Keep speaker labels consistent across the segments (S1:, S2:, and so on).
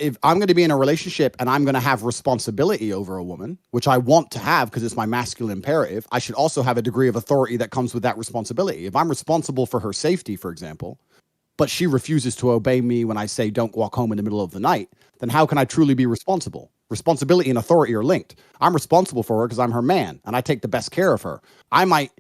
S1: if I'm going to be in a relationship and I'm going to have responsibility over a woman, which I want to have because it's my masculine imperative, I should also have a degree of authority that comes with that responsibility. If I'm responsible for her safety, for example, but she refuses to obey me when I say don't walk home in the middle of the night, then how can I truly be responsible? Responsibility and authority are linked. I'm responsible for her because I'm her man and I take the best care of her. I might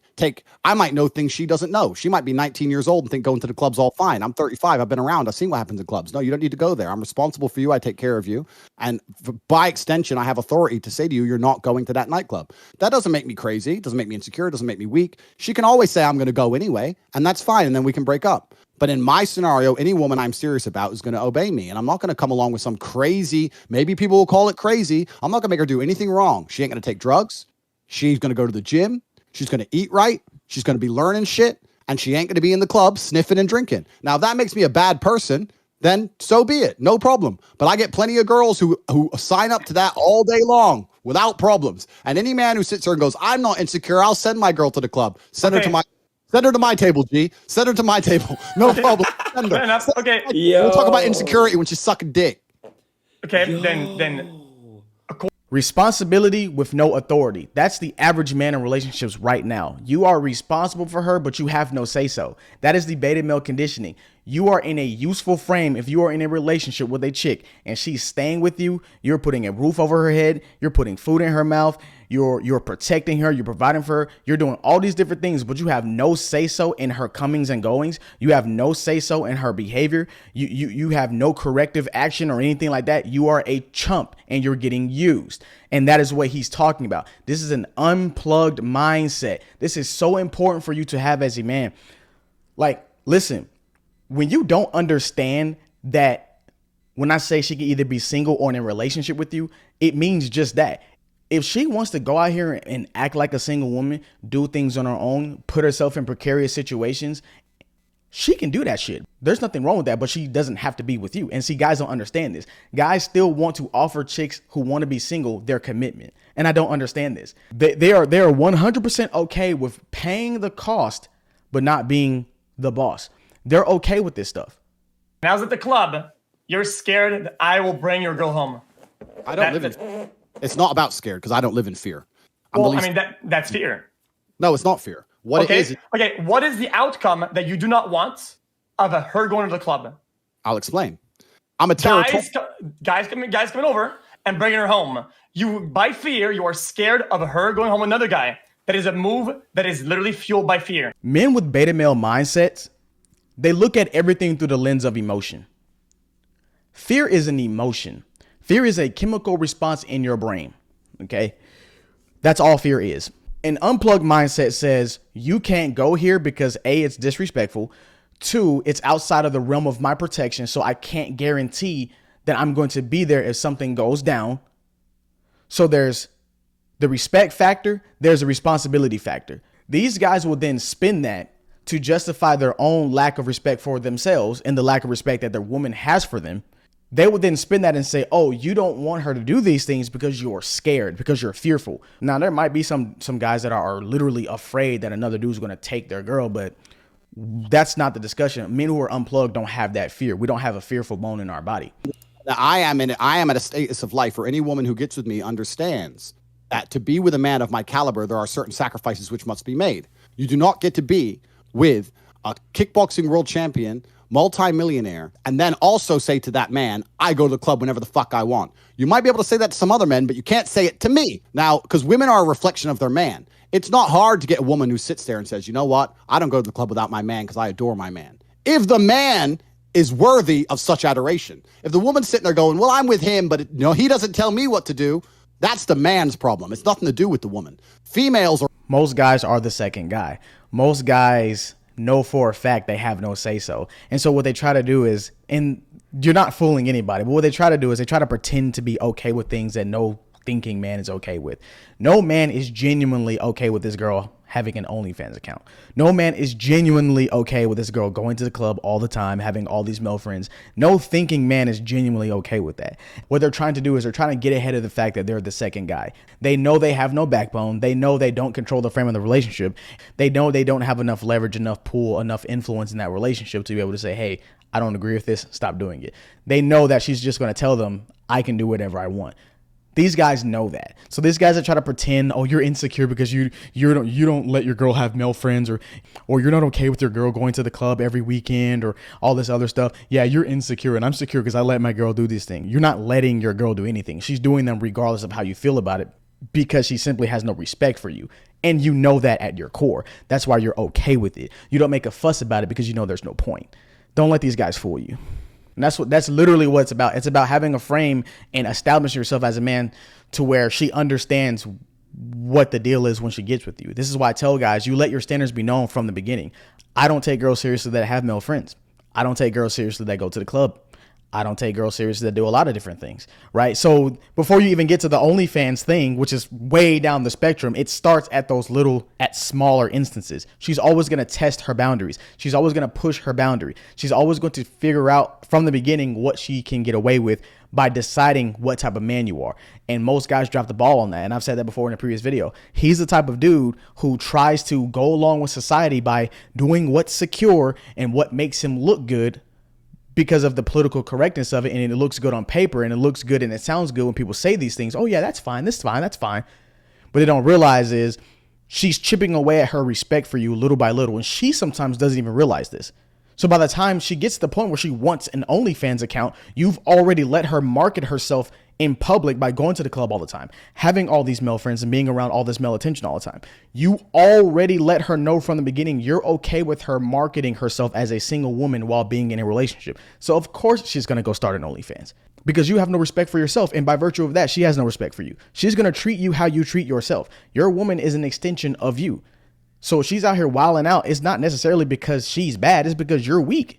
S1: know things she doesn't know. She might be 19 years old and think going to the club's all fine. I'm 35. I've been around. I've seen what happens in clubs. No, you don't need to go there. I'm responsible for you. I take care of you. And by extension, I have authority to say to you, you're not going to that nightclub. That doesn't make me crazy. It doesn't make me insecure. It doesn't make me weak. She can always say I'm going to go anyway, and that's fine. And then we can break up. But in my scenario, any woman I'm serious about is going to obey me. And I'm not going to come along with some crazy, maybe people will call it crazy. I'm not going to make her do anything wrong. She ain't going to take drugs. She's going to go to the gym. She's going to eat right. She's going to be learning shit. And she ain't going to be in the club sniffing and drinking. Now, if that makes me a bad person, then so be it. No problem. But I get plenty of girls who sign up to that all day long without problems. And any man who sits there and goes, I'm not insecure, I'll send my girl to the club. Send her to my table, G. Send her to my table. No problem. Send her.
S2: Fair enough. Okay.
S1: We'll talk about insecurity when she's sucking dick.
S2: Okay, then
S3: responsibility with no authority. That's the average man in relationships right now. You are responsible for her, but you have no say-so. That is the beta male conditioning. You are in a useful frame if you are in a relationship with a chick and she's staying with you. You're putting a roof over her head. You're putting food in her mouth. You're protecting her. You're providing for her. You're doing all these different things, but you have no say-so in her comings and goings. You have no say-so in her behavior. You have no corrective action or anything like that. You are a chump and you're getting used. And that is what he's talking about. This is an unplugged mindset. This is so important for you to have as a man. Like, listen, when you don't understand that when I say she can either be single or in a relationship with you, it means just that. If she wants to go out here and act like a single woman, do things on her own, put herself in precarious situations, she can do that shit. There's nothing wrong with that, but she doesn't have to be with you. And see, guys don't understand this. Guys still want to offer chicks who want to be single their commitment. And I don't understand this. They are 100% okay with paying the cost, but not being the boss. They're okay with this stuff.
S2: When I was at the club, you're scared that I will bring your girl home.
S1: I don't live in. It's not about scared because I don't live in fear.
S2: That's fear.
S1: No, it's not fear. What it is?
S2: Okay, what is the outcome that you do not want of her going to the club?
S1: I'll explain. I'm a territorial.
S2: Guys coming over and bringing her home. You, by fear, you are scared of her going home with another guy. That is a move that is literally fueled by fear.
S3: Men with beta male mindsets, they look at everything through the lens of emotion. Fear is an emotion. Fear is a chemical response in your brain. Okay. That's all fear is. An unplugged mindset says you can't go here because A, it's disrespectful. 2, it's outside of the realm of my protection. So I can't guarantee that I'm going to be there if something goes down. So there's the respect factor. There's a responsibility factor. These guys will then spin that to justify their own lack of respect for themselves and the lack of respect that their woman has for them. They would then spin that and say, oh, you don't want her to do these things because you're scared, because you're fearful. Now, there might be some guys that are literally afraid that another dude's going to take their girl, but that's not the discussion. Men who are unplugged don't have that fear. We don't have a fearful bone in our body.
S1: Now, I am at a status of life where any woman who gets with me understands that to be with a man of my caliber, there are certain sacrifices which must be made. You do not get to be with a kickboxing world champion, multi-millionaire, and then also say to that man, I go to the club whenever the fuck I want. You might be able to say that to some other men, but you can't say it to me. Now, because women are a reflection of their man. It's not hard to get a woman who sits there and says, you know what? I don't go to the club without my man because I adore my man. If the man is worthy of such adoration. If the woman's sitting there going, well, I'm with him, but he doesn't tell me what to do. That's the man's problem. It's nothing to do with the woman.
S3: Most guys are the second guy. Most guys know for a fact they have no say so. And so what they try to do is, and you're not fooling anybody, but what they try to do is they try to pretend to be okay with things that no thinking man is okay with. No man is genuinely okay with this girl having an OnlyFans account. No man is genuinely okay with this girl going to the club all the time, having all these male friends. No thinking man is genuinely okay with that. What they're trying to do is they're trying to get ahead of the fact that they're the second guy. They know they have no backbone. They know they don't control the frame of the relationship. They know they don't have enough leverage, enough pull, enough influence in that relationship to be able to say, hey, I don't agree with this. Stop doing it. They know that she's just going to tell them, I can do whatever I want. These guys know that. So these guys that try to pretend, oh, you're insecure because you don't let your girl have male friends, or you're not okay with your girl going to the club every weekend, or all this other stuff. Yeah, you're insecure, and I'm secure because I let my girl do these things. You're not letting your girl do anything. She's doing them regardless of how you feel about it, because she simply has no respect for you. And you know that at your core. That's why you're okay with it. You don't make a fuss about it because you know there's no point. Don't let these guys fool you. And that's literally what it's about. It's about having a frame and establishing yourself as a man to where she understands what the deal is when she gets with you. This is why I tell guys, you let your standards be known from the beginning. I don't take girls seriously that have male friends. I don't take girls seriously that go to the club. I don't take girls seriously that do a lot of different things, right? So before you even get to the OnlyFans thing, which is way down the spectrum, it starts at smaller instances. She's always going to test her boundaries. She's always going to push her boundary. She's always going to figure out from the beginning what she can get away with by deciding what type of man you are. And most guys drop the ball on that. And I've said that before in a previous video. He's the type of dude who tries to go along with society by doing what's secure and what makes him look good, because of the political correctness of it, and it looks good on paper, and it looks good and it sounds good when people say these things. Oh yeah, that's fine, that's fine, that's fine. But they don't realize is she's chipping away at her respect for you little by little, and she sometimes doesn't even realize this. So by the time she gets to the point where she wants an OnlyFans account, you've already let her market herself in public by going to the club all the time, having all these male friends and being around all this male attention all the time. You already let her know from the beginning you're okay with her marketing herself as a single woman while being in a relationship. So of course she's going to go start an OnlyFans, because you have no respect for yourself. And by virtue of that, she has no respect for you. She's going to treat you how you treat yourself. Your woman is an extension of you. So she's out here wilding out. It's not necessarily because she's bad. It's because you're weak.